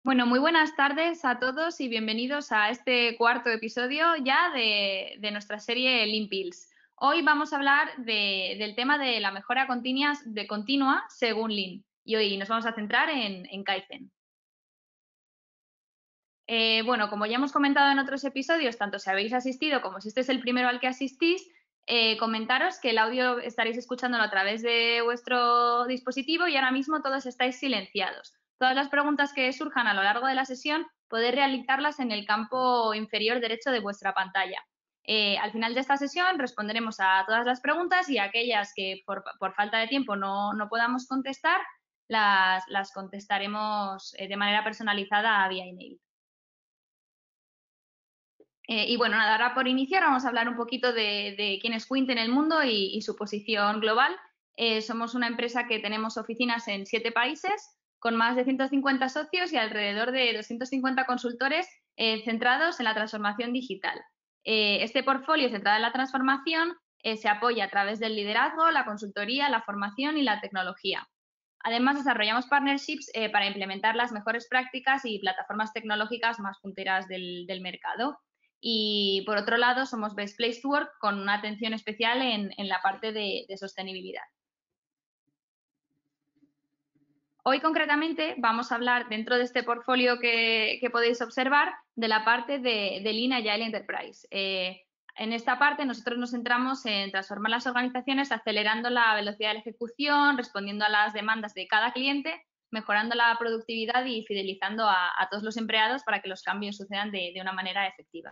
Bueno, muy buenas tardes a todos y bienvenidos a este cuarto episodio ya de nuestra serie Lean Pills. Hoy vamos a hablar del tema de la mejora continua según Lean y hoy nos vamos a centrar en Kaizen. Bueno, como ya hemos comentado en otros episodios, tanto si habéis asistido como si este es el primero al que asistís, comentaros que el audio estaréis escuchándolo a través de vuestro dispositivo y ahora mismo todos estáis silenciados. Todas las preguntas que surjan a lo largo de la sesión podéis realizarlas en el campo inferior derecho de vuestra pantalla. Al final de esta sesión responderemos a todas las preguntas y aquellas que por falta de tiempo no podamos contestar, las contestaremos de manera personalizada vía email. Y bueno, nada, ahora por iniciar vamos a hablar un poquito de quién es Quint en el mundo y su posición global. Somos una empresa que tenemos oficinas en 7 países, con más de 150 socios y alrededor de 250 consultores centrados en la transformación digital. Este portfolio centrado en la transformación se apoya a través del liderazgo, la consultoría, la formación y la tecnología. Además, desarrollamos partnerships para implementar las mejores prácticas y plataformas tecnológicas más punteras del mercado. Y por otro lado, somos Best Place to Work con una atención especial en la parte de sostenibilidad. Hoy concretamente vamos a hablar dentro de este portfolio que podéis observar de la parte de Lean Agile Enterprise. En esta parte nosotros nos centramos en transformar las organizaciones acelerando la velocidad de la ejecución, respondiendo a las demandas de cada cliente, mejorando la productividad y fidelizando a todos los empleados para que los cambios sucedan de una manera efectiva.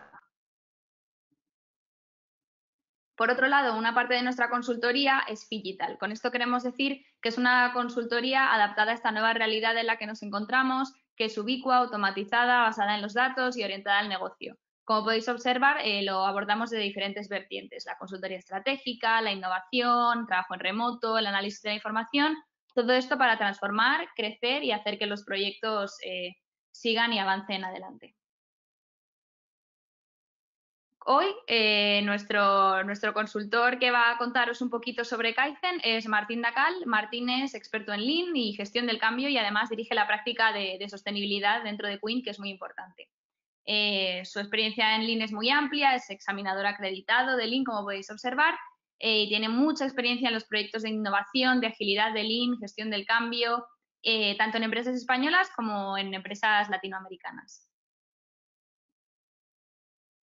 Por otro lado, una parte de nuestra consultoría es Digital. Con esto queremos decir que es una consultoría adaptada a esta nueva realidad en la que nos encontramos, que es ubicua, automatizada, basada en los datos y orientada al negocio. Como podéis observar, lo abordamos de diferentes vertientes, la consultoría estratégica, la innovación, trabajo en remoto, el análisis de la información, todo esto para transformar, crecer y hacer que los proyectos sigan y avancen adelante. Hoy nuestro consultor que va a contaros un poquito sobre Kaizen es Martín Dacal. Martín es experto en Lean y gestión del cambio y además dirige la práctica de sostenibilidad dentro de Quint, que es muy importante. Su experiencia en Lean es muy amplia, es examinador acreditado de Lean, como podéis observar, y tiene mucha experiencia en los proyectos de innovación, de agilidad de Lean, gestión del cambio, tanto en empresas españolas como en empresas latinoamericanas.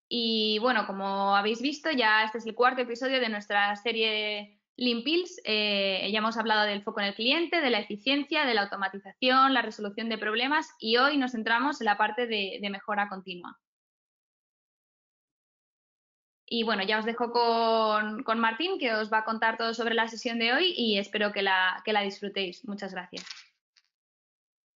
Y bueno, como habéis visto, ya este es el cuarto episodio de nuestra serie Lean Pills. Ya hemos hablado del foco en el cliente, de la eficiencia, de la automatización, la resolución de problemas y hoy nos centramos en la parte de mejora continua. Y bueno, ya os dejo con Martín, que os va a contar todo sobre la sesión de hoy y espero que la disfrutéis. Muchas gracias.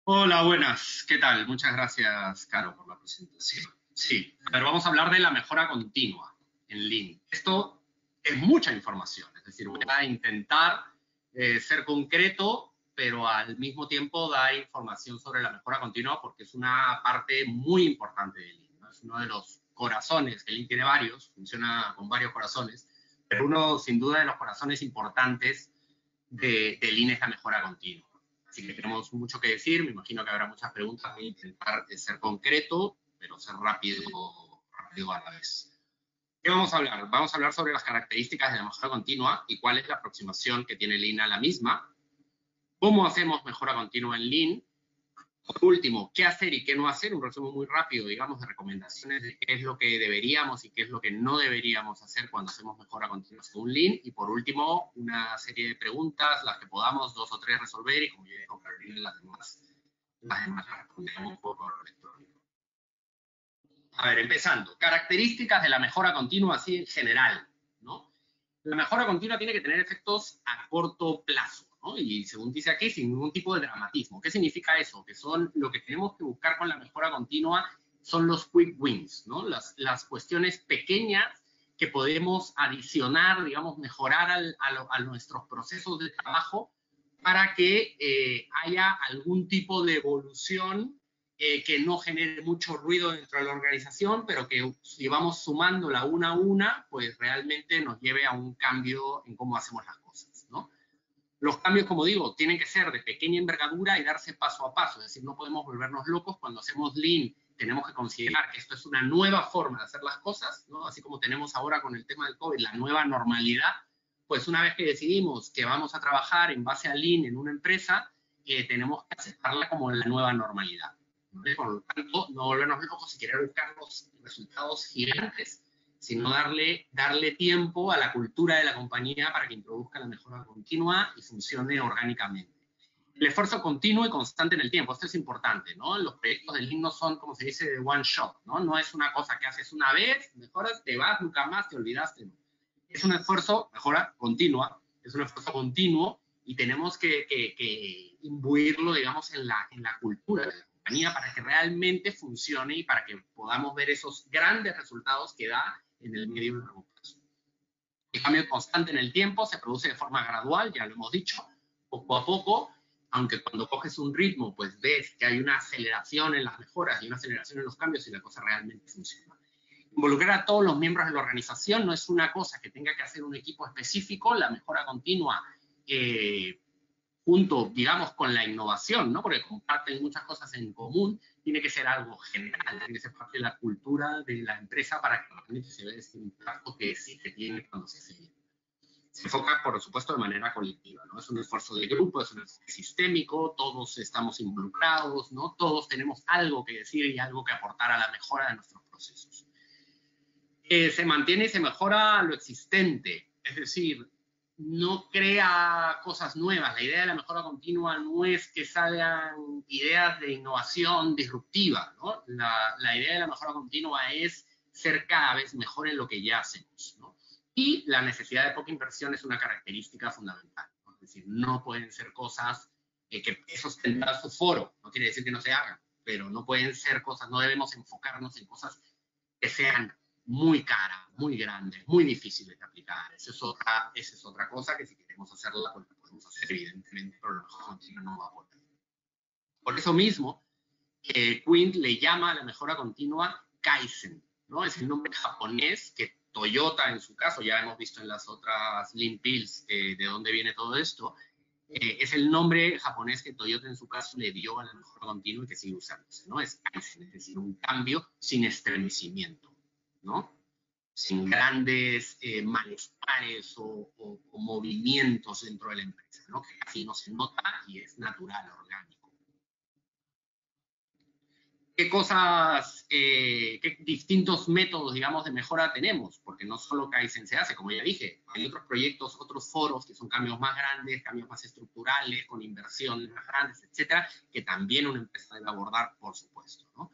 Hola, buenas. ¿Qué tal? Muchas gracias, Caro, por la presentación. Sí, pero vamos a hablar de la mejora continua en Lean. Esto es mucha información, es decir, voy a intentar ser concreto, pero al mismo tiempo dar información sobre la mejora continua porque es una parte muy importante de Lean, ¿no? Es uno de los corazones, que Lean tiene varios, funciona con varios corazones, pero uno, sin duda, de los corazones importantes de Lean es la mejora continua. Así que tenemos mucho que decir, me imagino que habrá muchas preguntas, voy a intentar ser concreto, pero ser rápido a la vez. ¿Qué vamos a hablar? Vamos a hablar sobre las características de la mejora continua y cuál es la aproximación que tiene Lean a la misma, cómo hacemos mejora continua en Lean, por último, qué hacer y qué no hacer, un resumen muy rápido, digamos, de recomendaciones de qué es lo que deberíamos y qué es lo que no deberíamos hacer cuando hacemos mejora continua según Lean, y por último, una serie de preguntas, las que podamos, 2 o 3 resolver, y como ya dijo Carolina, las demás las respondemos por correo electrónico. A ver, empezando, características de la mejora continua así en general, ¿no? La mejora continua tiene que tener efectos a corto plazo, ¿no? Y según dice aquí, sin ningún tipo de dramatismo. ¿Qué significa eso? Que son lo que tenemos que buscar con la mejora continua son los quick wins, ¿no? Las cuestiones pequeñas que podemos adicionar, digamos, mejorar a nuestros procesos de trabajo para que haya algún tipo de evolución que no genere mucho ruido dentro de la organización, pero que si vamos sumándola una a una, pues realmente nos lleve a un cambio en cómo hacemos las cosas, ¿no? Los cambios, como digo, tienen que ser de pequeña envergadura y darse paso a paso. Es decir, no podemos volvernos locos cuando hacemos Lean. Tenemos que considerar que esto es una nueva forma de hacer las cosas, ¿no? Así como tenemos ahora con el tema del COVID, la nueva normalidad. Pues una vez que decidimos que vamos a trabajar en base a Lean en una empresa, tenemos que aceptarla como la nueva normalidad, ¿vale? Por lo tanto, no volvernos locos y querer buscar los resultados gigantes, sino darle tiempo a la cultura de la compañía para que introduzca la mejora continua y funcione orgánicamente. El esfuerzo continuo y constante en el tiempo, esto es importante, ¿no? Los proyectos de Lean no son, como se dice, de one shot, ¿no? No es una cosa que haces una vez, mejoras, te vas, nunca más, te olvidaste, ¿no? Es un esfuerzo, mejora continua, es un esfuerzo continuo y tenemos que imbuirlo, digamos, en la cultura de la compañía para que realmente funcione y para que podamos ver esos grandes resultados que da en el medio y largo plazo. El cambio constante en el tiempo se produce de forma gradual, ya lo hemos dicho, poco a poco, aunque cuando coges un ritmo, pues ves que hay una aceleración en las mejoras y una aceleración en los cambios y la cosa realmente funciona. Involucrar a todos los miembros de la organización no es una cosa que tenga que hacer un equipo específico, la mejora continua junto, digamos, con la innovación, ¿no? Porque comparten muchas cosas en común, tiene que ser algo general, tiene que ser parte de la cultura de la empresa para que realmente se vea ese impacto que sí que tiene cuando se hace bien. Se enfoca, por supuesto, de manera colectiva, ¿no? Es un esfuerzo de grupo, es un esfuerzo sistémico, todos estamos involucrados, ¿no? Todos tenemos algo que decir y algo que aportar a la mejora de nuestros procesos. Se mantiene y se mejora lo existente, es decir, no crea cosas nuevas. La idea de la mejora continua no es que salgan ideas de innovación disruptiva, ¿no? La idea de la mejora continua es ser cada vez mejor en lo que ya hacemos, ¿no? Y la necesidad de poca inversión es una característica fundamental, ¿no? Es decir, no pueden ser cosas que esos tendrán su foro, no quiere decir que no se hagan, pero no pueden ser cosas, no debemos enfocarnos en cosas que sean muy caras, muy grandes, muy difíciles de aplicar. Esa es otra cosa que si queremos hacerla, pues la podemos hacer evidentemente, pero la mejora continua no va a poder. Por eso mismo, Quint le llama a la mejora continua Kaizen, ¿no? Es el nombre japonés que Toyota, en su caso, ya hemos visto en las otras Lean Pills de dónde viene todo esto, es el nombre japonés que Toyota en su caso le dio a la mejora continua y que sigue usándose, ¿no? Es Kaizen, es decir, un cambio sin estremecimiento, ¿no? Sin grandes malestares o movimientos dentro de la empresa, ¿no? Que casi no se nota y es natural, orgánico. ¿Qué distintos métodos, digamos, de mejora tenemos? Porque no solo Kaizen se hace, como ya dije, hay otros proyectos, otros foros que son cambios más grandes, cambios más estructurales, con inversiones más grandes, etcétera, que también una empresa debe abordar, por supuesto, ¿no?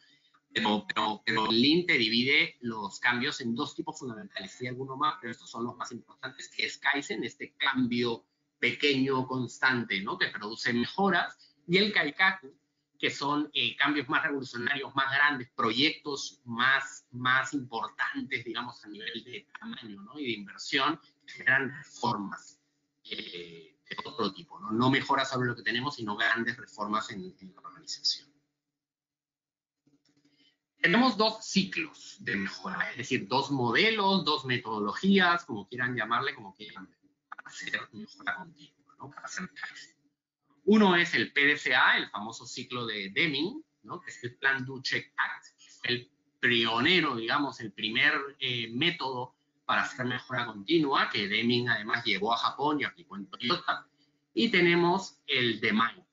Pero Lean te divide los cambios en dos tipos fundamentales. Hay alguno más, pero estos son los más importantes, que es Kaizen, este cambio pequeño, constante, ¿no? Que produce mejoras, y el Kaikaku, que son cambios más revolucionarios, más grandes, proyectos más importantes, digamos, a nivel de tamaño, ¿no? Y de inversión, que generan reformas de otro tipo, ¿no? No mejoras sobre lo que tenemos, sino grandes reformas en la organización. Tenemos dos ciclos de mejora, es decir, dos modelos, dos metodologías, como quieran llamarle, como quieran, para hacer mejora continua, ¿no? Para hacer Kaizen. Uno es el PDCA, el famoso ciclo de Deming, ¿no? Que es el Plan Do Check Act, el pionero, digamos, el primer método para hacer mejora continua, que Deming además llevó a Japón y aplicó en Toyota. Y tenemos el DMAIC,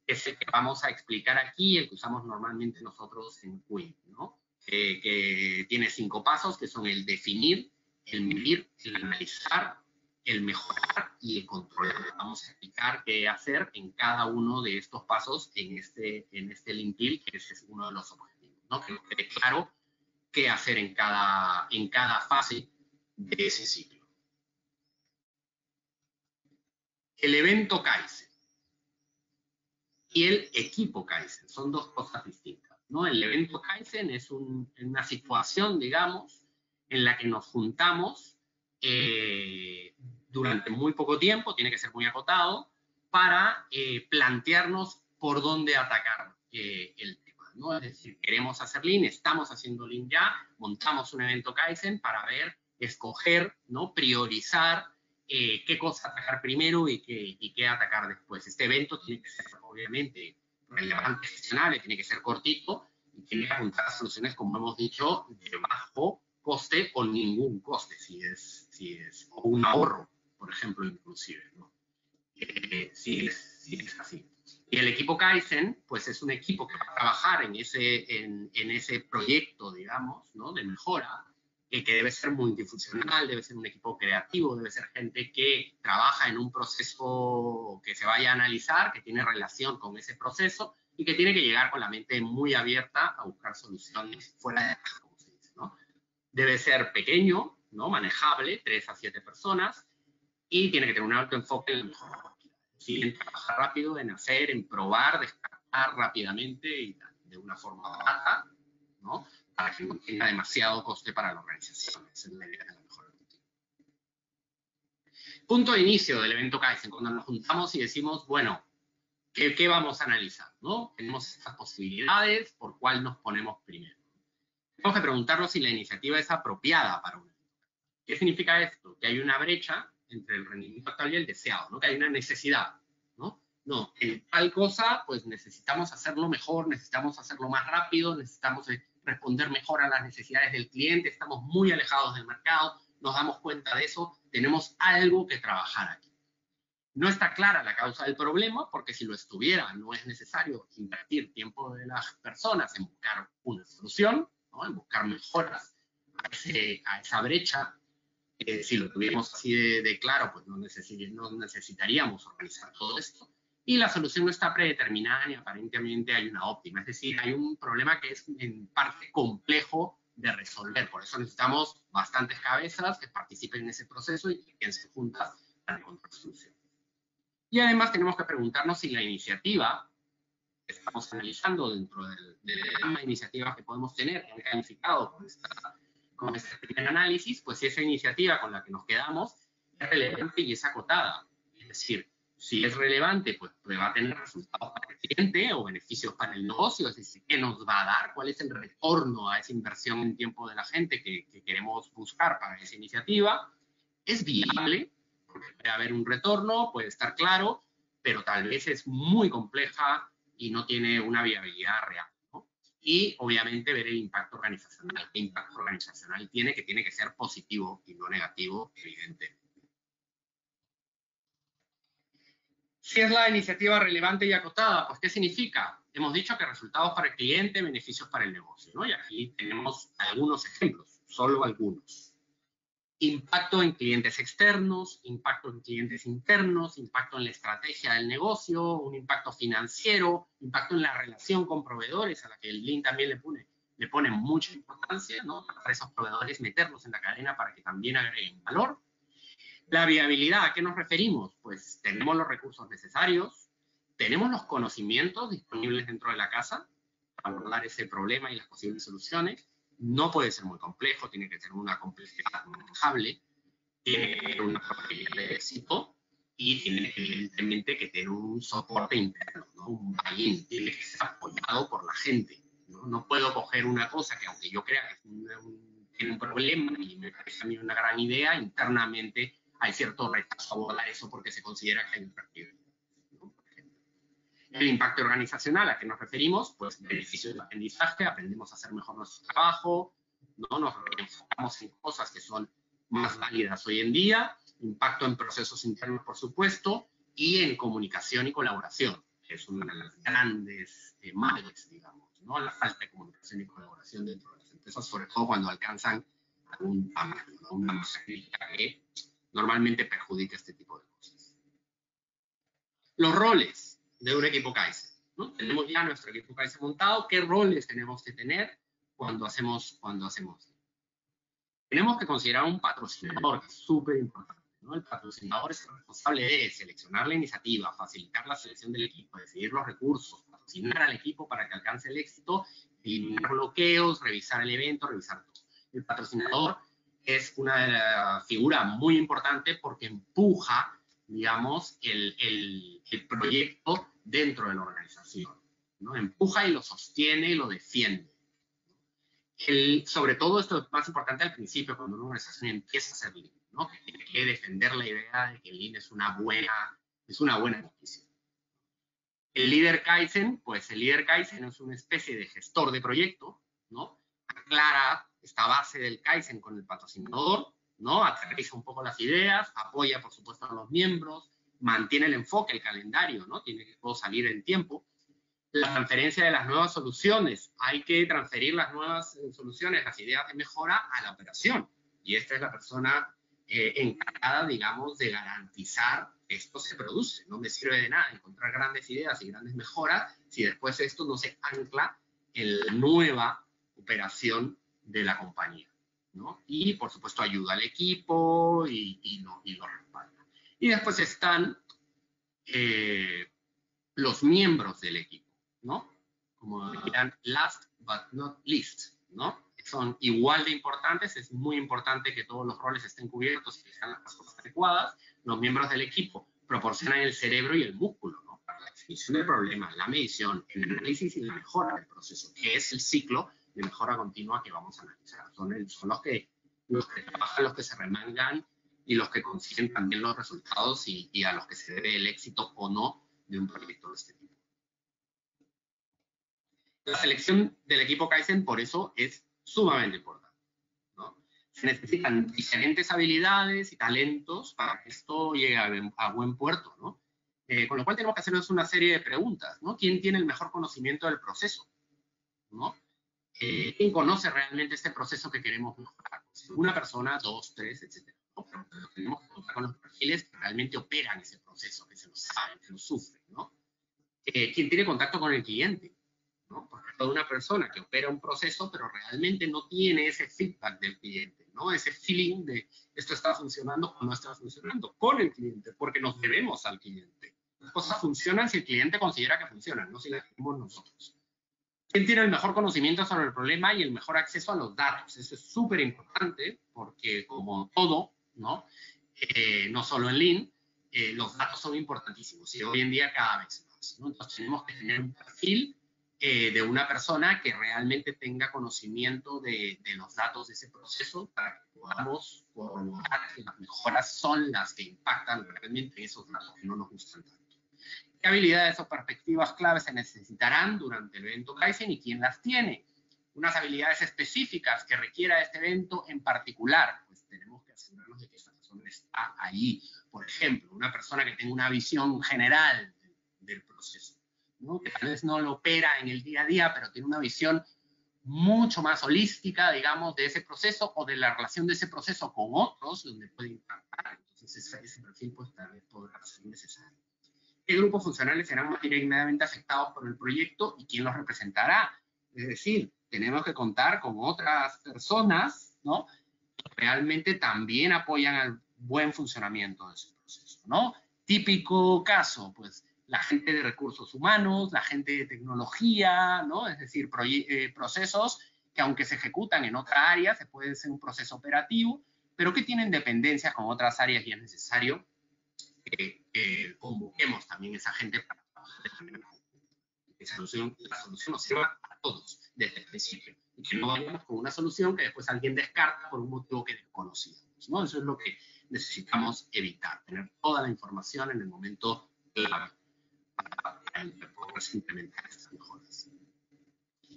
que es el que vamos a explicar aquí, el que usamos normalmente nosotros en Quint, ¿no? Que tiene 5 pasos, que son el definir, el medir, el analizar, el mejorar y el controlar. Vamos a explicar qué hacer en cada uno de estos pasos en este Lean Pill, que ese es uno de los objetivos, ¿no? Que nos quede claro qué hacer en cada fase de ese ciclo. El evento Kaizen y el equipo Kaizen son dos cosas distintas, ¿no? El evento Kaizen es una situación, digamos, en la que nos juntamos durante muy poco tiempo, tiene que ser muy acotado, para plantearnos por dónde atacar el tema, ¿no? Es decir, queremos hacer Lean, estamos haciendo Lean ya, montamos un evento Kaizen para ver, escoger, ¿no? Priorizar qué cosa atacar primero y qué atacar después. Este evento tiene que ser, obviamente, relevante, gestionable, tiene que ser cortito y tiene que apuntar a soluciones, como hemos dicho, de bajo coste o ningún coste, si es o un ahorro, por ejemplo, inclusive, ¿no? Si es así. Y el equipo Kaizen, pues es un equipo que va a trabajar en ese proyecto, digamos, ¿no? De mejora, que debe ser multifuncional, debe ser un equipo creativo, debe ser gente que trabaja en un proceso que se vaya a analizar, que tiene relación con ese proceso y que tiene que llegar con la mente muy abierta a buscar soluciones fuera de la caja, como se dice, ¿no? Debe ser pequeño, ¿no? Manejable, 3 a 7 personas, y tiene que tener un alto enfoque en mejora. Sí, en trabajar rápido, en hacer, en probar, descartar rápidamente y de una forma barata, ¿no? Para que no tenga demasiado coste para la organización. Esa es la idea de la mejora continua. Punto de inicio del evento Kaizen, cuando nos juntamos y decimos, bueno, ¿qué vamos a analizar? ¿No? Tenemos estas posibilidades, ¿por cuál nos ponemos primero? Tenemos que preguntarnos si la iniciativa es apropiada para un evento. ¿Qué significa esto? Que hay una brecha entre el rendimiento actual y el deseado, ¿no? Que hay una necesidad, ¿no? No, en tal cosa, pues necesitamos hacerlo mejor, necesitamos hacerlo más rápido, necesitamos responder mejor a las necesidades del cliente, estamos muy alejados del mercado, nos damos cuenta de eso, tenemos algo que trabajar aquí. No está clara la causa del problema, porque si lo estuviera, no es necesario invertir tiempo de las personas en buscar una solución, ¿no? En buscar mejoras a esa brecha. Si lo tuviéramos así de claro, pues no necesitaríamos organizar todo esto. Y la solución no está predeterminada ni aparentemente hay una óptima. Es decir, hay un problema que es en parte complejo de resolver. Por eso necesitamos bastantes cabezas que participen en ese proceso y que piensen juntas para encontrar soluciones. Y además tenemos que preguntarnos si la iniciativa que estamos analizando dentro de la gama de iniciativas que podemos tener, que han calificado con este primer análisis, pues si esa iniciativa con la que nos quedamos es relevante y es acotada. Es decir, si es relevante, pues va a tener resultados para el cliente o beneficios para el negocio, es decir, ¿qué nos va a dar? ¿Cuál es el retorno a esa inversión en tiempo de la gente que queremos buscar para esa iniciativa? ¿Es viable? Porque puede haber un retorno, puede estar claro, pero tal vez es muy compleja y no tiene una viabilidad real. Y obviamente ver el impacto organizacional. ¿Qué impacto organizacional tiene? Que tiene que ser positivo y no negativo, evidentemente. Si es la iniciativa relevante y acotada, pues ¿qué significa? Hemos dicho que resultados para el cliente, beneficios para el negocio, ¿no? Y aquí tenemos algunos ejemplos, solo algunos. Impacto en clientes externos, impacto en clientes internos, impacto en la estrategia del negocio, un impacto financiero, impacto en la relación con proveedores, a la que el Lean también le pone mucha importancia, ¿no? Para esos proveedores meterlos en la cadena para que también agreguen valor. La viabilidad, ¿a qué nos referimos? Pues tenemos los recursos necesarios, tenemos los conocimientos disponibles dentro de la casa para abordar ese problema y las posibles soluciones. No puede ser muy complejo, tiene que tener una complejidad manejable, tiene que tener una probabilidad de éxito y tiene evidentemente que tener un soporte interno, ¿no? Un buy-in, tiene que ser apoyado por la gente, ¿no? No puedo coger una cosa que aunque yo crea que tiene un problema y me parece a mí una gran idea, internamente hay cierto rechazo a abordar eso porque se considera que hay un partido. El impacto organizacional, ¿a qué nos referimos? Pues beneficios de aprendizaje, aprendemos a hacer mejor nuestro trabajo, ¿no? Nos enfocamos en cosas que son más válidas hoy en día, impacto en procesos internos, por supuesto, y en comunicación y colaboración, que es una de las grandes males, digamos, ¿no? La falta de comunicación y colaboración dentro de las empresas, sobre todo cuando alcanzan algún tamaño, ¿no? Una masa crítica que normalmente perjudica este tipo de cosas. Los roles de un equipo Kaizen, ¿no? Tenemos ya nuestro equipo Kaizen montado, ¿qué roles tenemos que tener cuando hacemos? Tenemos que considerar un patrocinador, que es súper importante, ¿no? El patrocinador es el responsable de seleccionar la iniciativa, facilitar la selección del equipo, decidir los recursos, patrocinar al equipo para que alcance el éxito, eliminar bloqueos, revisar el evento, revisar todo. El patrocinador es una figura muy importante porque empuja, digamos, el proyecto dentro de la organización, ¿no? Empuja y lo sostiene y lo defiende. Sobre todo esto es más importante al principio, cuando una organización empieza a ser Lean. ¿no? Que tiene que defender la idea de que Lean es una buena noticia. El líder Kaizen, pues el líder Kaizen es una especie de gestor de proyecto, ¿no? Aclara esta base del Kaizen con el patrocinador, ¿no? Aterriza un poco las ideas, apoya, por supuesto, a los miembros, mantiene el enfoque, el calendario, ¿no? Tiene que todo salir en tiempo. La transferencia de las nuevas soluciones. Hay que transferir las nuevas soluciones, las ideas de mejora a la operación. Y esta es la persona encargada, digamos, de garantizar que esto se produce. No me sirve de nada encontrar grandes ideas y grandes mejoras si después esto no se ancla en la nueva operación de la compañía, ¿no? Y, por supuesto, ayuda al equipo y lo respalda. Y después están los miembros del equipo, ¿no? Como dirán, last but not least, ¿no? Son igual de importantes, es muy importante que todos los roles estén cubiertos y que sean las cosas adecuadas. Los miembros del equipo proporcionan el cerebro y el músculo, ¿no? Para la definición del problema, la medición, el análisis y la mejora del proceso, que es el ciclo de mejora continua que vamos a analizar. Son los que trabajan, los que se remangan y los que consiguen también los resultados y a los que se debe el éxito o no de un proyecto de este tipo. La selección del equipo Kaizen, por eso, es sumamente importante, ¿no? Se necesitan diferentes habilidades y talentos para que esto llegue a buen puerto, ¿no? Con lo cual tenemos que hacernos una serie de preguntas, ¿no? ¿Quién tiene el mejor conocimiento del proceso? ¿No? ¿Quién conoce realmente este proceso que queremos mejorar? Una persona, dos, tres, etc. ¿no? Pero tenemos que contar con los perfiles que realmente operan ese proceso, que se lo saben, que lo sufren, ¿no? ¿Quién tiene contacto con el cliente? ¿No? Porque toda una persona que opera un proceso, pero realmente no tiene ese feedback del cliente, ¿no? Ese feeling de esto está funcionando o no está funcionando con el cliente, porque nos debemos al cliente. Las cosas funcionan si el cliente considera que funcionan, no si las hacemos nosotros. ¿Quién tiene el mejor conocimiento sobre el problema y el mejor acceso a los datos? Eso es súper importante porque, como todo, ¿no? No solo en Lean, los datos son importantísimos y hoy en día cada vez más, ¿no? Entonces tenemos que tener un perfil de una persona que realmente tenga conocimiento de los datos de ese proceso para que podamos corroborar que las mejoras son las que impactan realmente en esos datos que no nos gustan tanto. ¿Qué habilidades o perspectivas claves se necesitarán durante el evento Kaizen y quién las tiene? Unas habilidades específicas que requiera este evento en particular, pues tenemos que asegurarnos de que esa persona está ahí. Por ejemplo, una persona que tenga una visión general del proceso, ¿no? Que tal vez no lo opera en el día a día, pero tiene una visión mucho más holística, digamos, de ese proceso o de la relación de ese proceso con otros, donde puede impactar. Entonces, ese perfil pues, tal vez podrá ser necesario. ¿Qué grupos funcionales serán más directamente afectados por el proyecto y quién los representará? Es decir, tenemos que contar con otras personas, ¿no? Que realmente también apoyan al buen funcionamiento de ese proceso, ¿no? Típico caso, pues, la gente de recursos humanos, la gente de tecnología, ¿no? Es decir, procesos que aunque se ejecutan en otra área, se puede ser un proceso operativo, pero que tienen dependencias con otras áreas y es necesario que convoquemos también a esa gente para trabajar de manera conjunta. Que la solución nos sirva a todos desde el principio. Y que no vayamos con una solución que después alguien descarta por un motivo que desconocíamos, ¿no? Eso es lo que necesitamos evitar, tener toda la información en el momento clave para poder implementar estas mejoras.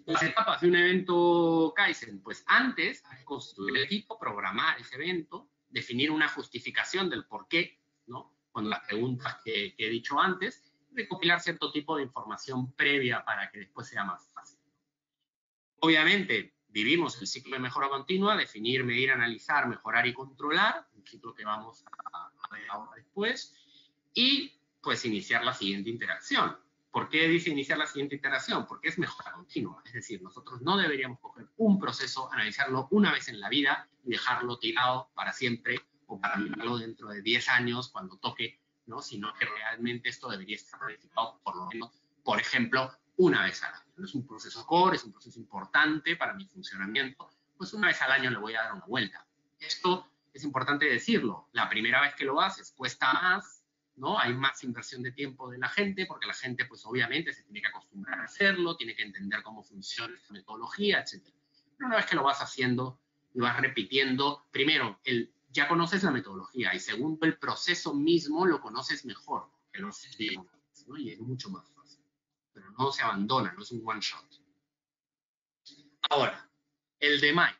Las etapas de un evento Kaizen, pues antes hay que construir el equipo, programar ese evento, definir una justificación del por qué, ¿no? Con las preguntas que he dicho antes, recopilar cierto tipo de información previa para que después sea más fácil. Obviamente, vivimos el ciclo de mejora continua, definir, medir, analizar, mejorar y controlar, un ciclo que vamos a ver ahora después, y pues iniciar la siguiente interacción. ¿Por qué dice iniciar la siguiente iteración? Porque es mejora continua. Es decir, nosotros no deberíamos coger un proceso, analizarlo una vez en la vida y dejarlo tirado para siempre o para mirarlo dentro de 10 años cuando toque, ¿no? Sino que realmente esto debería estar planificado por lo menos, por ejemplo, una vez al año. No es un proceso core, es un proceso importante para mi funcionamiento, pues una vez al año le voy a dar una vuelta. Esto es importante decirlo. La primera vez que lo haces cuesta más, ¿no? Hay más inversión de tiempo de la gente, porque la gente, pues obviamente, se tiene que acostumbrar a hacerlo, tiene que entender cómo funciona esta metodología, etc. Pero una vez que lo vas haciendo y vas repitiendo, primero, el ya conoces la metodología y segundo, el proceso mismo lo conoces mejor, porque lo haces bien, ¿no? Y es mucho más fácil. Pero no se abandona, no es un one shot. Ahora, el de Mike,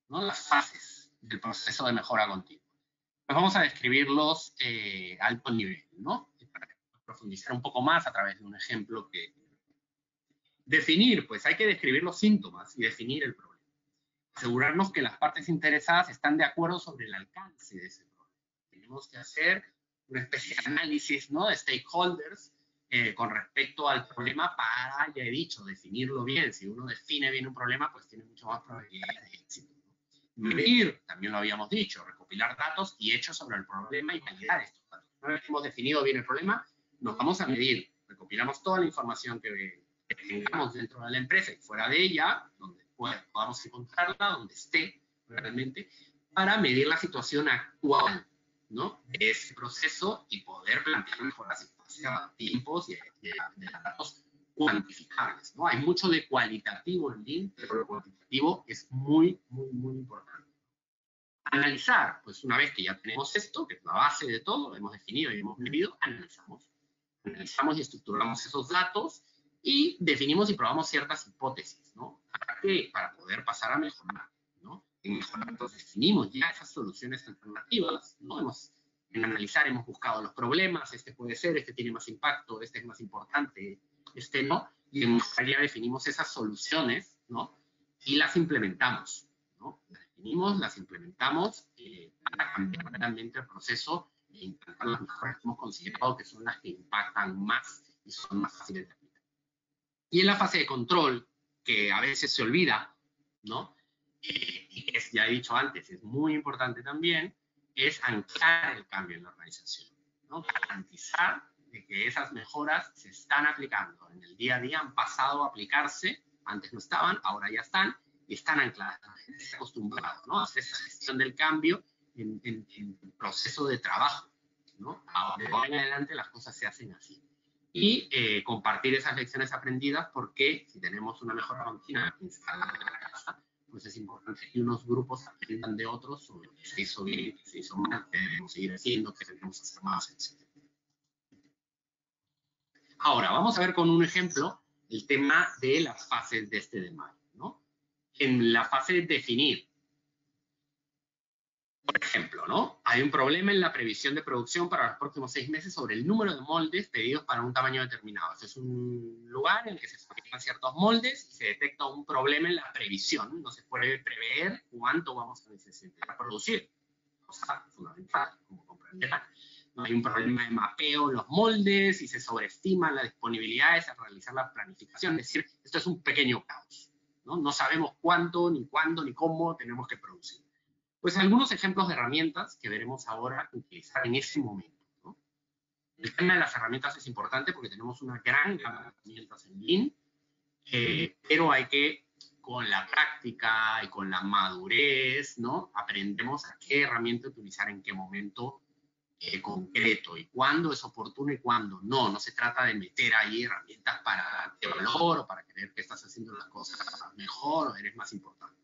¿no? Las fases del proceso de mejora continua. Pues vamos a describirlos a alto nivel, ¿no? Para profundizar un poco más a través de un ejemplo que... Definir, pues hay que describir los síntomas y definir el problema. Asegurarnos que las partes interesadas están de acuerdo sobre el alcance de ese problema. Tenemos que hacer una especie de análisis, ¿no? De stakeholders con respecto al problema para, ya he dicho, definirlo bien. Si uno define bien un problema, pues tiene mucho más probabilidades de éxito. Medir, también lo habíamos dicho, recopilar datos y hechos sobre el problema y validar estos datos. Una vez que hemos definido bien el problema, nos vamos a medir. Recopilamos toda la información que tengamos dentro de la empresa y fuera de ella, donde podamos encontrarla, donde esté realmente, para medir la situación actual, ¿no? De ese proceso y poder plantear mejoras en base a tiempos y de datos cuantificables, ¿no? Hay mucho de cualitativo en Lean, pero lo cuantitativo es muy, muy, muy importante. Analizar, pues una vez que ya tenemos esto, que es la base de todo, lo hemos definido y hemos medido, analizamos y estructuramos esos datos y definimos y probamos ciertas hipótesis, ¿no? ¿Para qué? Para poder pasar a mejorar, ¿no? En mejorar, entonces definimos ya esas soluciones alternativas, ¿no? En analizar hemos buscado los problemas, este puede ser, este tiene más impacto, este es más importante, este no, y en mejorar ya definimos esas soluciones, ¿no? Y las implementamos, ¿no? Las definimos, las implementamos para cambiar realmente el proceso e implantar las mejoras que hemos considerado que son las que impactan más y son más fáciles de aplicar. Y en la fase de control, que a veces se olvida, ¿no? Y que ya he dicho antes, es muy importante también, es anclar el cambio en la organización, ¿no? Garantizar de que esas mejoras se están aplicando en el día a día, han pasado a aplicarse, antes no estaban, ahora ya están, y están ancladas. La gente se ha acostumbrado, ¿no? A hacer esa gestión del cambio en el proceso de trabajo, ¿no? De ahora en adelante las cosas se hacen así. Y compartir esas lecciones aprendidas, porque si tenemos una mejora continua instalada en la casa, pues es importante que unos grupos aprendan de otros sobre qué se hizo bien, qué se hizo mal, qué debemos seguir haciendo, qué debemos hacer más, etc. Ahora, vamos a ver con un ejemplo el tema de las fases de este DMAI, ¿no? En la fase de definir, por ejemplo, ¿no? Hay un problema en la previsión de producción para los próximos 6 meses sobre el número de moldes pedidos para un tamaño determinado. Este es un lugar en el que se fabrican ciertos moldes y se detecta un problema en la previsión. No se puede prever cuánto vamos a necesitar producir. Cosa fundamental, como comprenderán. No hay un problema de mapeo en los moldes y se sobreestima la disponibilidad de realizar la planificación. Es decir, esto es un pequeño caos, ¿no? No sabemos cuánto, ni cuándo, ni cómo tenemos que producir. Pues algunos ejemplos de herramientas que veremos ahora utilizar en ese momento, ¿no? El tema de las herramientas es importante porque tenemos una gran gama de herramientas en Lean, pero hay que, con la práctica y con la madurez, ¿no? Aprendemos a qué herramienta utilizar en qué momento concreto y cuándo es oportuno y cuándo no. No se trata de meter ahí herramientas para darte valor o para creer que estás haciendo las cosas mejor o eres más importante.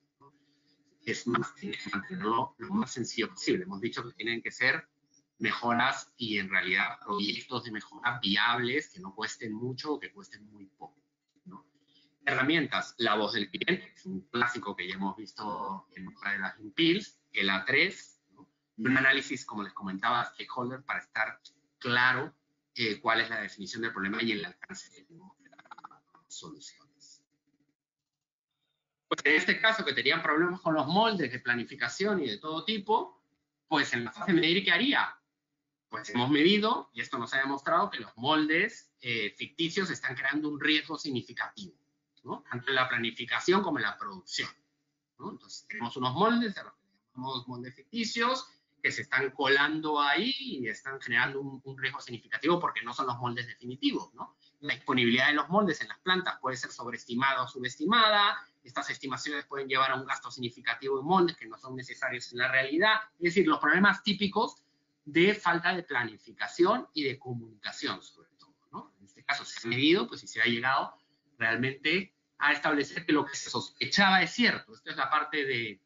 Es más, tienes que mantenerlo lo más sencillo posible. Hemos dicho que tienen que ser mejoras y en realidad proyectos de mejora viables que no cuesten mucho o que cuesten muy poco, ¿no? Herramientas, la voz del cliente, es un clásico que ya hemos visto en otra de las Impils, el A3, ¿no? Y un análisis, como les comentaba, stakeholder para estar claro cuál es la definición del problema y el alcance de la solución. Pues en este caso, que tenían problemas con los moldes de planificación y de todo tipo, pues en la fase de medir, ¿qué haría? Pues hemos medido, y esto nos ha demostrado, que los moldes ficticios están creando un riesgo significativo, ¿no? Tanto en la planificación como en la producción, ¿no? Entonces tenemos unos moldes, a los que llamamos moldes ficticios, que se están colando ahí y están generando un riesgo significativo porque no son los moldes definitivos, ¿no? La disponibilidad de los moldes en las plantas puede ser sobreestimada o subestimada. Estas estimaciones pueden llevar a un gasto significativo de moldes que no son necesarios en la realidad. Es decir, los problemas típicos de falta de planificación y de comunicación, sobre todo, ¿no? En este caso se ha medido, pues, y se ha llegado realmente a establecer que lo que se sospechaba es cierto. Esto es la parte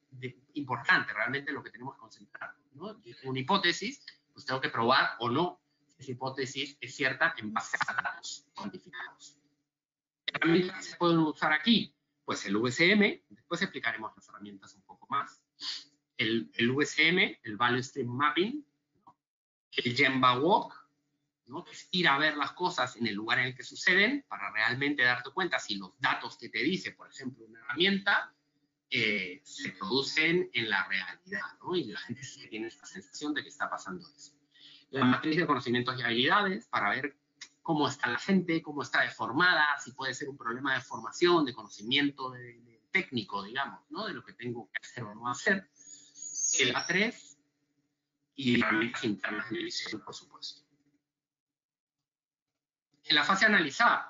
importante, realmente lo que tenemos que concentrar, ¿no? Yo tengo una hipótesis, pues tengo que probar o no si esa hipótesis es cierta en base a datos cuantificados. ¿Qué herramientas se pueden usar aquí? Pues el VCM, después explicaremos las herramientas un poco más. El VCM, el Value Stream Mapping, ¿no? El Gemba Walk, ¿no? Que es ir a ver las cosas en el lugar en el que suceden para realmente darte cuenta si los datos que te dice, por ejemplo, una herramienta, se producen en la realidad, ¿no? Y la gente tiene esta sensación de que está pasando eso. La matriz de conocimientos y habilidades para ver cómo está la gente, cómo está deformada, si puede ser un problema de formación, de conocimiento de técnico, digamos, ¿no? De lo que tengo que hacer o no hacer. El A3 y herramientas internas de visión, por supuesto. En la fase analizar,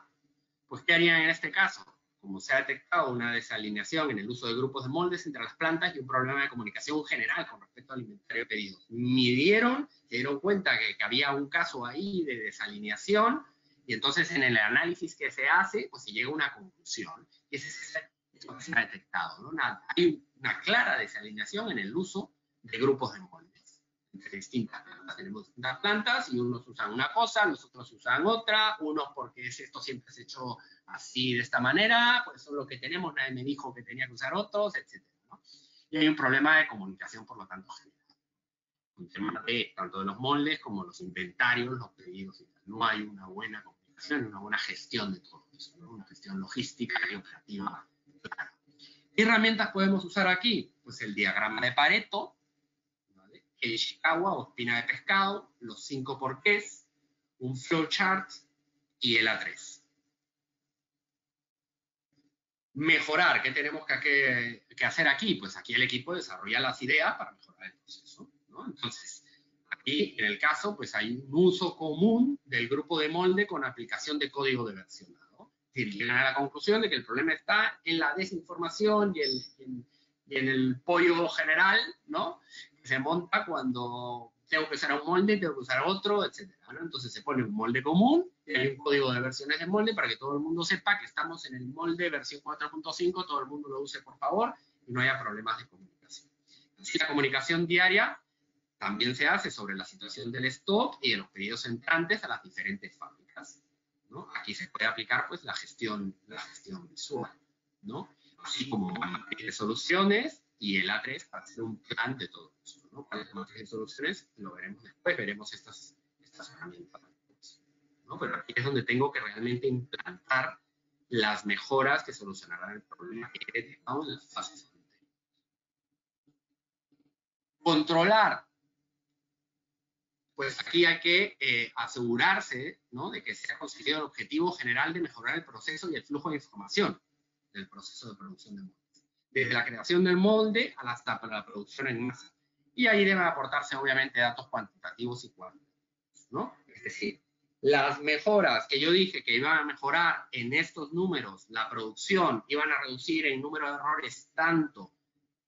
pues ¿qué harían en este caso? Como se ha detectado una desalineación en el uso de grupos de moldes entre las plantas y un problema de comunicación general con respecto al inventario pedido. Midieron, se dieron cuenta que había un caso ahí de desalineación, y entonces en el análisis que se hace, pues se llega a una conclusión. Y ese es lo que se ha detectado, ¿no? Hay una clara desalineación en el uso de grupos de moldes entre distintas plantas. Tenemos distintas plantas y unos usan una cosa, los otros usan otra, unos porque esto siempre se ha hecho así de esta manera, pues eso es lo que tenemos, nadie me dijo que tenía que usar otros, etc., ¿no? Y hay un problema de comunicación, por lo tanto, general. Un tema de tanto de los moldes como los inventarios, los pedidos y tal. No hay una buena comunicación, una buena gestión de todo eso, ¿no? Una gestión logística y operativa clara. ¿Qué herramientas podemos usar aquí? Pues el diagrama de Pareto, ¿vale? El Ishikawa o espina de pescado, los 5 porqués, un flowchart y el A3. Mejorar, ¿qué tenemos que hacer aquí? Pues aquí el equipo desarrolla las ideas para mejorar el proceso, ¿no? Entonces, aquí en el caso, pues hay un uso común del grupo de molde con aplicación de código de versionado. Es decir, llegan a la conclusión de que el problema está en la desinformación y en el pollo general, ¿no? Que se monta cuando tengo que usar un molde, tengo que usar otro, etcétera, ¿no? Entonces se pone un molde común y hay un código de versiones de molde para que todo el mundo sepa que estamos en el molde versión 4.5, todo el mundo lo use, por favor, y no haya problemas de comunicación. Así, la comunicación diaria también se hace sobre la situación del stock y de los pedidos entrantes a las diferentes fábricas, ¿no? Aquí se puede aplicar, pues, la gestión visual, ¿no? Así como una matriz de soluciones y el A3 para hacer un plan de todo eso, ¿no? Para la matriz de soluciones lo veremos después, veremos estas herramientas, ¿no? Pero aquí es donde tengo que realmente implantar las mejoras que solucionarán el problema que he detectado en las fases anteriores. Controlar. Pues aquí hay que asegurarse, ¿no?, de que se ha conseguido el objetivo general de mejorar el proceso y el flujo de información del proceso de producción de moldes. Desde la creación del molde hasta la producción en masa. Y ahí deben aportarse, obviamente, datos cuantitativos y cualitativos, ¿no? Es decir, las mejoras que yo dije que iban a mejorar en estos números, la producción, iban a reducir en número de errores tanto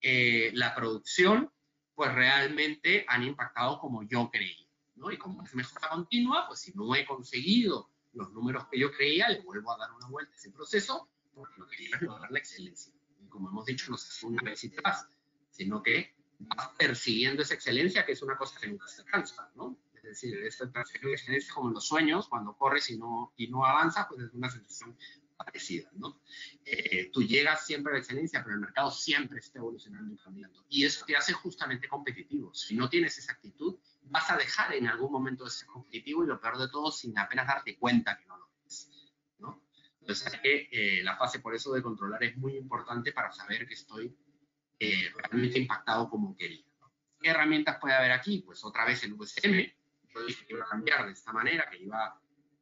la producción, pues realmente han impactado como yo creía, ¿no? Y como es mejora continua, pues si no he conseguido los números que yo creía, le vuelvo a dar una vuelta a ese proceso, porque lo que quiero es lograr la excelencia. Y como hemos dicho, no es una vez y te vas, sino que vas persiguiendo esa excelencia, que es una cosa que nunca se cansa, ¿no? Es decir, esta perseguir la excelencia como en los sueños, cuando corres y no avanzas, pues es una sensación parecida, ¿no? Tú llegas siempre a la excelencia, pero el mercado siempre está evolucionando y cambiando. Y eso te hace justamente competitivo. Si no tienes esa actitud, vas a dejar en algún momento de ser competitivo y lo peor de todo, sin apenas darte cuenta que no lo eres, ¿no? Entonces, la fase por eso de controlar es muy importante para saber que estoy realmente impactado como quería, ¿no? ¿Qué herramientas puede haber aquí? Pues otra vez el VCM. Yo dije que iba a cambiar de esta manera, que iba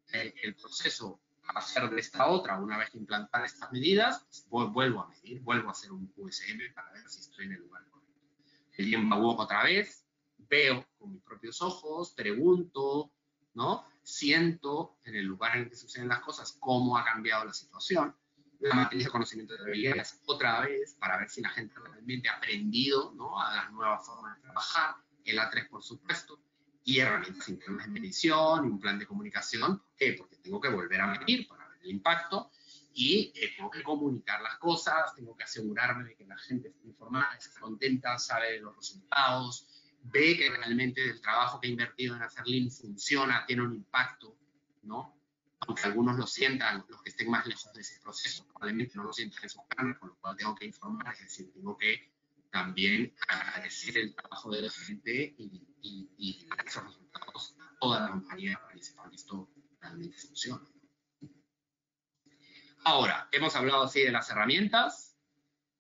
el proceso a hacer de esta otra. Una vez que implantar estas medidas, pues vuelvo a medir, vuelvo a hacer un QSM para ver si estoy en el lugar correcto. El Gemba Walk otra vez, veo con mis propios ojos, pregunto, ¿no? Siento en el lugar en el que suceden las cosas cómo ha cambiado la situación. La matriz de conocimiento de habilidades otra vez para ver si la gente realmente ha aprendido, ¿no?, a las nuevas formas de trabajar. El A3, por supuesto. Y herramientas internas de medición, y un plan de comunicación. ¿Por qué? Porque tengo que volver a medir para ver el impacto y tengo que comunicar las cosas, tengo que asegurarme de que la gente esté informada, está contenta, sabe de los resultados, ve que realmente el trabajo que he invertido en hacer Lean funciona, tiene un impacto, ¿no? Aunque algunos lo sientan, los que estén más lejos de ese proceso, probablemente no lo sientan en sus carnes, con lo cual tengo que informar, es decir, tengo que también agradecer el trabajo de la gente y dar esos resultados a toda la compañía para que sepan que esto realmente funciona. Ahora, hemos hablado así de las herramientas,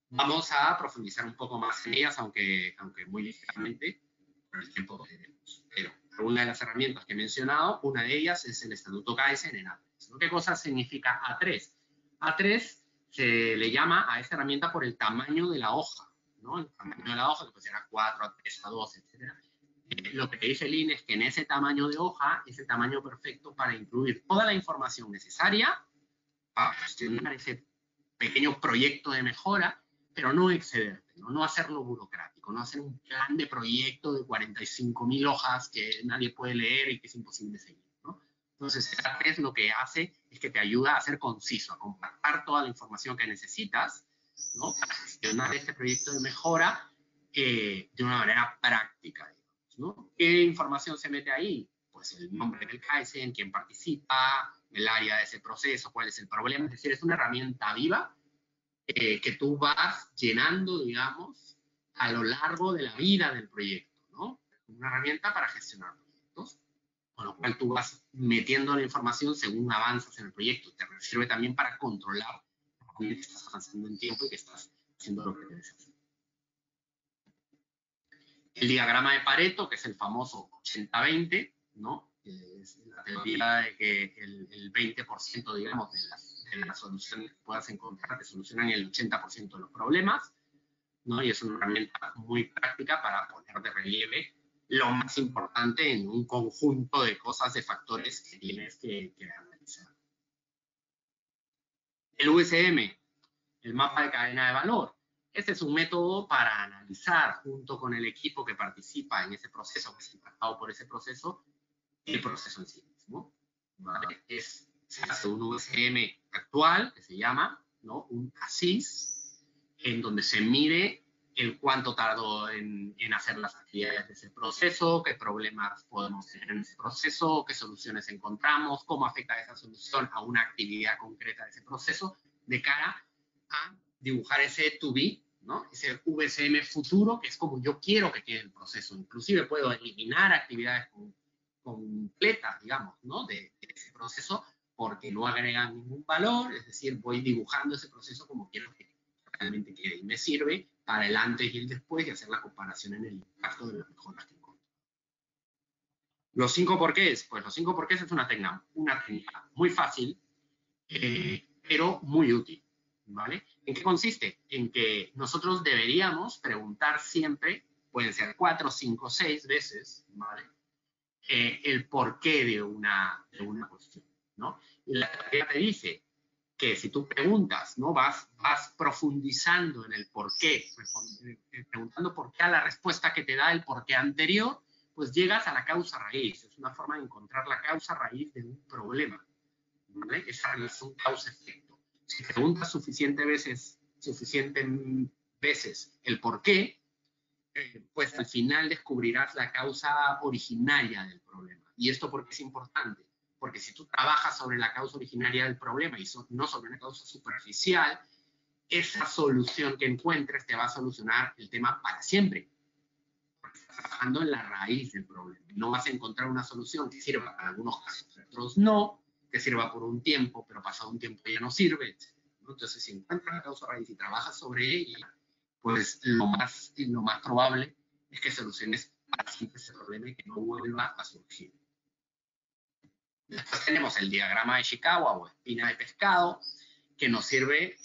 vamos a profundizar un poco más en ellas, aunque muy ligeramente, por el tiempo que tenemos. Pero una de las herramientas que he mencionado, una de ellas es el Estatuto Kaizen en A3. ¿No? ¿Qué cosa significa A3? A3 se le llama a esta herramienta por el tamaño de la hoja, ¿no? El tamaño de la hoja, que pues era 4, A3, A2, etc. Lo que dice Lean es que en ese tamaño de hoja es el tamaño perfecto para incluir toda la información necesaria para gestionar ese pequeño proyecto de mejora, pero no excederte, no hacerlo burocrático, no hacer un plan de proyecto de 45.000 hojas que nadie puede leer y que es imposible seguir, ¿no? Entonces, A3 lo que hace es que te ayuda a ser conciso, a compactar toda la información que necesitas, ¿no? Para gestionar este proyecto de mejora de una manera práctica, digamos, ¿no? ¿Qué información se mete ahí? Pues el nombre del Kaizen, quién participa, el área de ese proceso, cuál es el problema. Es decir, es una herramienta viva que tú vas llenando, digamos, a lo largo de la vida del proyecto, ¿no? Una herramienta para gestionar proyectos, con lo cual tú vas metiendo la información según avanzas en el proyecto. Te sirve también para controlar que estás avanzando en tiempo y que estás haciendo lo que debes hacer. El diagrama de Pareto, que es el famoso 80-20, ¿no? Es la teoría de que el 20%, digamos, de las soluciones que puedas encontrar te solucionan el 80% de los problemas, ¿no? Y es una herramienta muy práctica para poner de relieve lo más importante en un conjunto de cosas, de factores que tienes que analizar. El USM, el mapa de cadena de valor. Este es un método para analizar, junto con el equipo que participa en ese proceso, que es impactado por ese proceso, el proceso en sí mismo. ¿Vale? Se hace un USM actual, que se llama, ¿no? Un ASIS, en donde se mide el cuánto tardó en hacer las actividades de ese proceso, qué problemas podemos tener en ese proceso, qué soluciones encontramos, cómo afecta esa solución a una actividad concreta de ese proceso, de cara a dibujar ese to be, ¿no? Ese VSM futuro, que es como yo quiero que quede el proceso. Inclusive puedo eliminar actividades completas, digamos, ¿no? de ese proceso, porque no agregan ningún valor, es decir, voy dibujando ese proceso como quiero que realmente quede. Y me sirve para el antes y el después y hacer la comparación en el impacto de las mejoras que encuentro. Los 5 porqués, pues los 5 porqués es una técnica muy fácil, pero muy útil, ¿vale? ¿En qué consiste? En que nosotros deberíamos preguntar siempre, pueden ser 4, 5, 6 veces, ¿vale? El porqué de una cuestión, ¿no? Y la teoría te dice que si tú preguntas, ¿no? Vas profundizando en el porqué, preguntando por qué a la respuesta que te da el porqué anterior, pues llegas a la causa raíz. Es una forma de encontrar la causa raíz de un problema, ¿vale? Esa relación causa-efecto. Si preguntas suficientes veces el porqué, pues al final descubrirás la causa originaria del problema. ¿Y esto por qué es importante? Porque si tú trabajas sobre la causa originaria del problema y no sobre una causa superficial, esa solución que encuentres te va a solucionar el tema para siempre. Porque estás trabajando en la raíz del problema. No vas a encontrar una solución que sirva para algunos casos, para otros no, que sirva por un tiempo, pero pasado un tiempo ya no sirve, etc. Entonces, si encuentras la causa raíz y trabajas sobre ella, pues lo más probable es que soluciones para siempre ese problema y que no vuelva a surgir. Después tenemos el diagrama de Ishikawa o espina de pescado, que nos sirve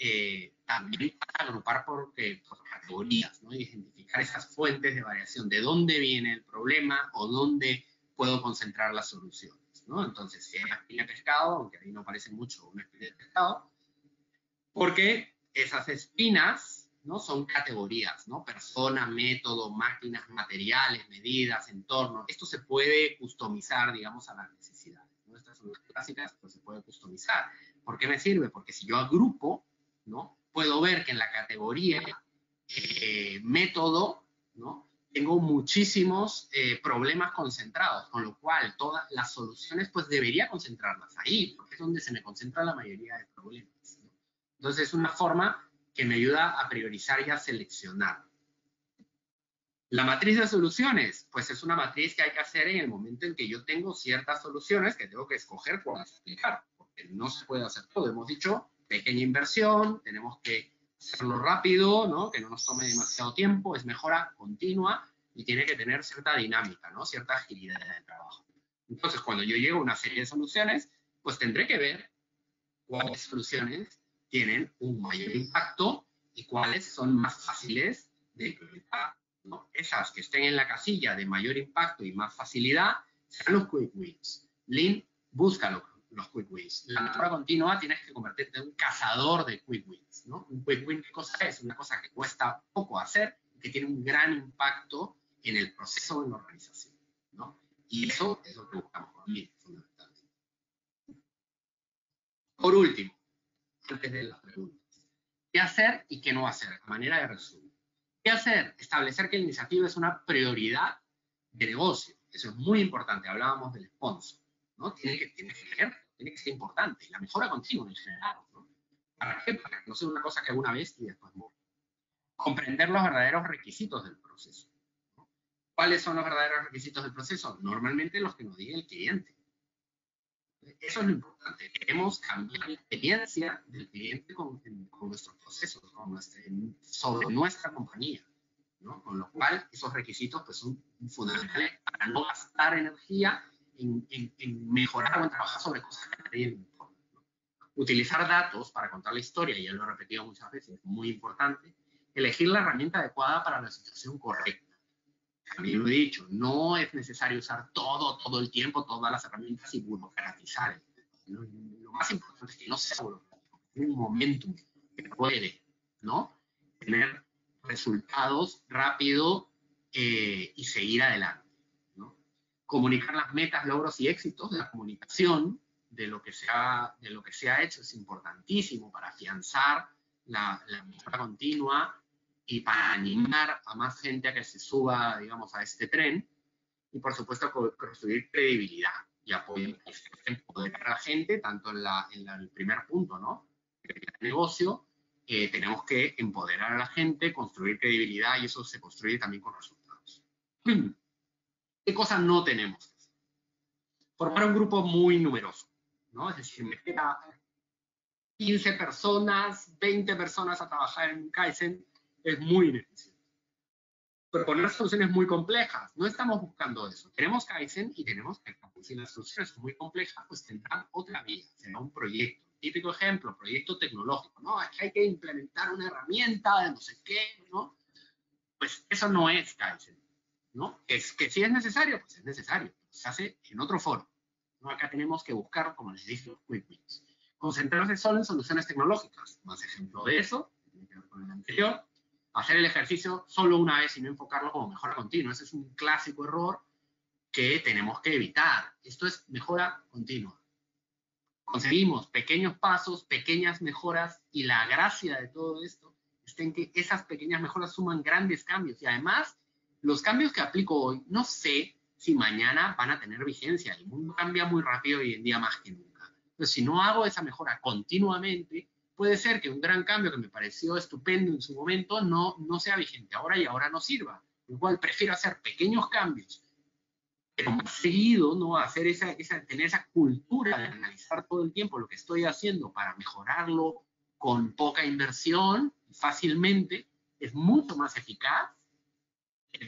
también para agrupar por categorías, ¿no? Identificar esas fuentes de variación, de dónde viene el problema o dónde puedo concentrar las soluciones, ¿no? Entonces, si hay una espina de pescado, aunque ahí no parece mucho una espina de pescado, porque esas espinas, ¿no? Son categorías, ¿no? Persona, método, máquinas, materiales, medidas, entorno. Esto se puede customizar, digamos, a las necesidades, ¿no? Estas son las clásicas, pues se puede customizar. ¿Por qué me sirve? Porque si yo agrupo, ¿no? Puedo ver que en la categoría método, ¿no? Tengo muchísimos problemas concentrados, con lo cual todas las soluciones pues debería concentrarlas ahí, porque es donde se me concentra la mayoría de problemas, ¿no? Entonces es una forma que me ayuda a priorizar y a seleccionar. La matriz de soluciones, pues es una matriz que hay que hacer en el momento en que yo tengo ciertas soluciones que tengo que escoger cuáles aplicar, porque no se puede hacer todo. Hemos dicho, pequeña inversión, tenemos que hacerlo rápido, ¿no? Que no nos tome demasiado tiempo, es mejora continua y tiene que tener cierta dinámica, ¿no? Cierta agilidad en el trabajo. Entonces, cuando yo llego a una serie de soluciones, pues tendré que ver cuáles soluciones tienen un mayor impacto y cuáles son más fáciles de implementar, ¿no? Esas que estén en la casilla de mayor impacto y más facilidad serán los quick wins. Lean busca los quick wins. La mejora continua tienes que convertirte en un cazador de quick wins, ¿no? Un quick win, ¿qué cosa es? Una cosa que cuesta poco hacer y que tiene un gran impacto en el proceso de la organización, ¿no? Y eso es lo que buscamos con Lean, fundamentalmente. Por último, antes de las preguntas, ¿qué hacer y qué no hacer? A manera de resumen. ¿Qué hacer? Establecer que la iniciativa es una prioridad de negocio. Eso es muy importante. Hablábamos del sponsor, ¿no? Tiene que ser importante. La mejora continua en general, ¿no? ¿Para qué? Para que no sea una cosa que una vez y después muere. Comprender los verdaderos requisitos del proceso, ¿no? ¿Cuáles son los verdaderos requisitos del proceso? Normalmente los que nos diga el cliente. Eso es lo importante. Queremos cambiar la experiencia del cliente con nuestros procesos, sobre nuestra compañía, ¿no? Con lo cual, esos requisitos pues, son fundamentales para no gastar energía en mejorar o en trabajar sobre cosas que a nadie le importan, ¿no? Utilizar datos para contar la historia, y ya lo he repetido muchas veces, es muy importante. Elegir la herramienta adecuada para la situación correcta. También lo he dicho, no es necesario usar todo el tiempo, todas las herramientas y burocratizar. Lo más importante es que no sea burocrático, un momentum que puede, ¿no? Tener resultados rápido y seguir adelante, ¿no? Comunicar las metas, logros y éxitos de la comunicación de lo que se ha hecho es importantísimo para afianzar la mejora continua y para animar a más gente a que se suba, digamos, a este tren, y por supuesto construir credibilidad y apoyo, empoderar a la gente, tanto en el primer punto, ¿no? El negocio, tenemos que empoderar a la gente, construir credibilidad, y eso se construye también con resultados. ¿Qué cosas no tenemos que hacer? Formar un grupo muy numeroso, ¿no? Es decir, meter a 15 personas, 20 personas a trabajar en Kaizen es muy ineficiente. Proponer soluciones muy complejas. No estamos buscando eso. Tenemos Kaizen y tenemos que, si las soluciones son muy complejas, pues tendrán otra vía, será un proyecto. Típico ejemplo, proyecto tecnológico. No, es que hay que implementar una herramienta de no sé qué, ¿no? Pues eso no es Kaizen, ¿no? Es que si es necesario, pues es necesario. Se hace en otro foro, ¿no? Acá tenemos que buscar, como les dije, los quick wins. Concentrarse solo en soluciones tecnológicas. Más ejemplo de eso, tiene que ver con el anterior. Hacer el ejercicio solo una vez y no enfocarlo como mejora continua. Ese es un clásico error que tenemos que evitar. Esto es mejora continua. Conseguimos pequeños pasos, pequeñas mejoras, y la gracia de todo esto está en que esas pequeñas mejoras suman grandes cambios. Y además, los cambios que aplico hoy, no sé si mañana van a tener vigencia. El mundo cambia muy rápido hoy en día, más que nunca. Entonces, si no hago esa mejora continuamente, puede ser que un gran cambio que me pareció estupendo en su momento no sea vigente ahora y ahora no sirva. Igual prefiero hacer pequeños cambios, pero más seguido, ¿no? Tener esa cultura de analizar todo el tiempo lo que estoy haciendo para mejorarlo con poca inversión, fácilmente, es mucho más eficaz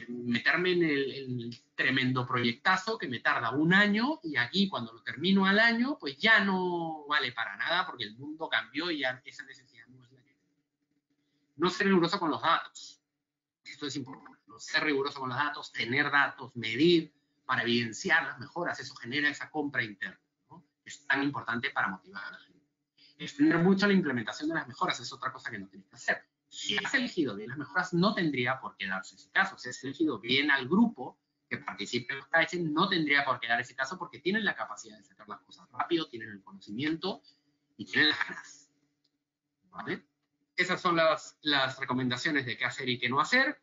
meterme en el tremendo proyectazo que me tarda un año, y aquí cuando lo termino al año, pues ya no vale para nada porque el mundo cambió y ya esa necesidad no es la que tengo. No ser riguroso con los datos. Esto es importante. No ser riguroso con los datos, tener datos, medir para evidenciar las mejoras. Eso genera esa compra interna, ¿no? Es tan importante para motivar a la gente. Extender mucho la implementación de las mejoras es otra cosa que no tienes que hacer. Si has elegido bien las mejoras, no tendría por qué darse ese caso. Si has elegido bien al grupo que participe en los Kaizen, no tendría por qué dar ese caso, porque tienen la capacidad de sacar las cosas rápido, tienen el conocimiento y tienen las ganas. ¿Vale? Esas son las recomendaciones de qué hacer y qué no hacer.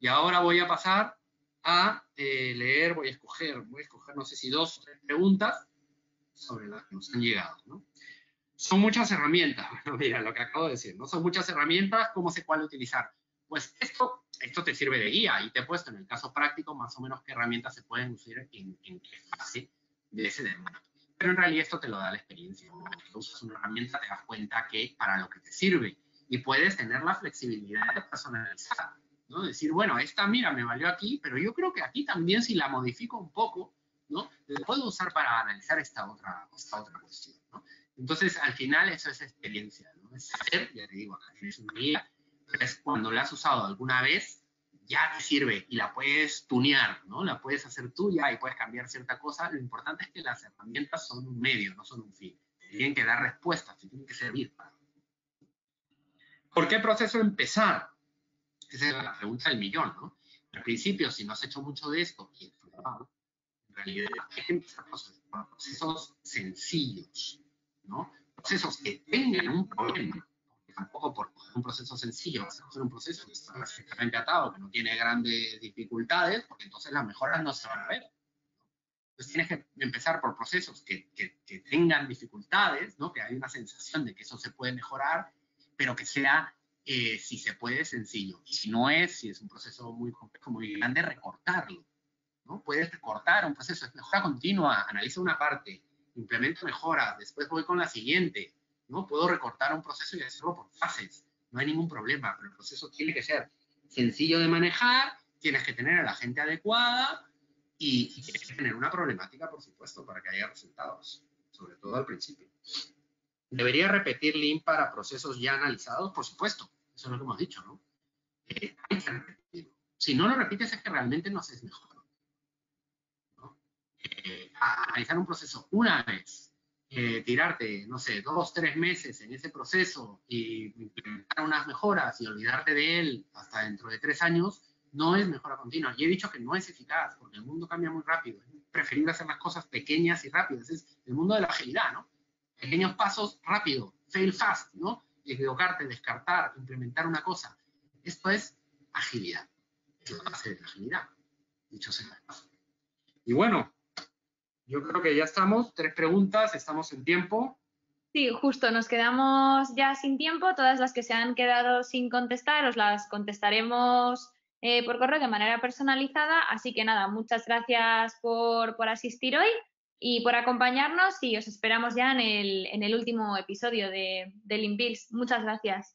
Y ahora voy a pasar a leer, voy a escoger, no sé si 2 o 3 preguntas sobre las que nos han llegado, ¿no? Son muchas herramientas, bueno, mira lo que acabo de decir, ¿no? Son muchas herramientas, ¿cómo sé cuál utilizar? Pues esto te sirve de guía y te he puesto en el caso práctico más o menos qué herramientas se pueden usar en qué fase de ese tema. Pero en realidad esto te lo da la experiencia. Cuando usas una herramienta te das cuenta que para lo que te sirve y puedes tener la flexibilidad de personalizar, ¿no? Decir, bueno, esta mira me valió aquí, pero yo creo que aquí también si la modifico un poco, ¿no? La puedo usar para analizar esta otra cuestión, ¿no? Entonces, al final, eso es experiencia, ¿no? Es saber, ya te digo, acá tienes una guía, pero es cuando la has usado alguna vez, ya te sirve y la puedes tunear, ¿no? La puedes hacer tuya y puedes cambiar cierta cosa. Lo importante es que las herramientas son un medio, no son un fin. Tienen que dar respuestas, tienen que servir para. ¿Por qué proceso empezar? Esa es la pregunta del millón, ¿no? Al principio, si no has hecho mucho de esto, en realidad hay que empezar por procesos sencillos, ¿no? Procesos que tengan un problema. Tampoco por un proceso sencillo, vas a hacer un proceso que está perfectamente atado, que no tiene grandes dificultades, porque entonces las mejoras no se van a ver. Entonces tienes que empezar por procesos que tengan dificultades, ¿no? Que hay una sensación de que eso se puede mejorar, pero que sea, si se puede, sencillo. Y si no es, si es un proceso muy complejo, muy grande, recortarlo, ¿no? Puedes recortar un proceso, es mejora continua, analiza una parte, implemento mejoras, después voy con la siguiente, ¿no? Puedo recortar un proceso y hacerlo por fases, no hay ningún problema, pero el proceso tiene que ser sencillo de manejar, tienes que tener a la gente adecuada y tienes que tener una problemática, por supuesto, para que haya resultados, sobre todo al principio. ¿Debería repetir Lean para procesos ya analizados? Por supuesto, eso es lo que hemos dicho, ¿no? Hay que repetirlo. Si no lo repites es que realmente no haces mejor. Analizar un proceso una vez, tirarte, no sé, 2, 3 meses en ese proceso y implementar unas mejoras y olvidarte de él hasta dentro de 3 años, no es mejora continua. Y he dicho que no es eficaz, porque el mundo cambia muy rápido. Es preferible hacer las cosas pequeñas y rápidas. Es el mundo de la agilidad, ¿no? Pequeños pasos rápido, fail fast, ¿no? Equivocarte, descartar, implementar una cosa. Esto es agilidad. Es la base de la agilidad, dicho sea de paso. Y bueno, yo creo que ya estamos. 3 preguntas, estamos en tiempo. Sí, justo, nos quedamos ya sin tiempo. Todas las que se han quedado sin contestar os las contestaremos por correo de manera personalizada. Así que nada, muchas gracias por asistir hoy y por acompañarnos y os esperamos ya en el último episodio de Lean Pills. Muchas gracias.